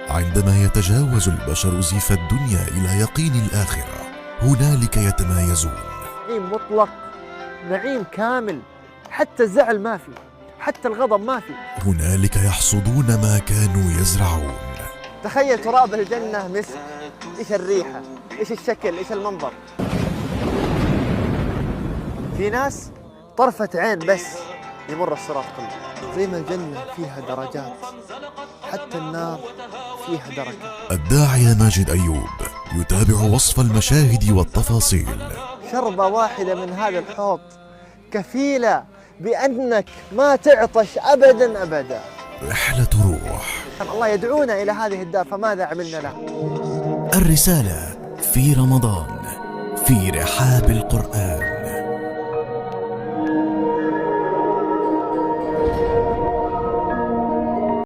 عندما يتجاوز البشر زيف الدنيا إلى يقين الآخرة، هنالك يتمايزون. نعيم مطلق، نعيم كامل، حتى الزعل ما في، حتى الغضب ما في. هنالك يحصدون ما كانوا يزرعون. تخيل تراب الجنة مسك، إيش الريحة، إيش الشكل، إيش المنظر. في ناس طرفة عين بس يمر الصراط كله. زي ما الجنة فيها درجات، حتى النار فيها درجة. الداعية ماجد أيوب يتابع وصف المشاهد والتفاصيل. شربة واحدة من هذا الحوض كفيلة بأنك ما تعطش أبداً أبداً. رحلة روح. الله يدعونا إلى هذه الدار، فماذا عملنا له؟ الرسالة في رمضان في رحاب القرآن.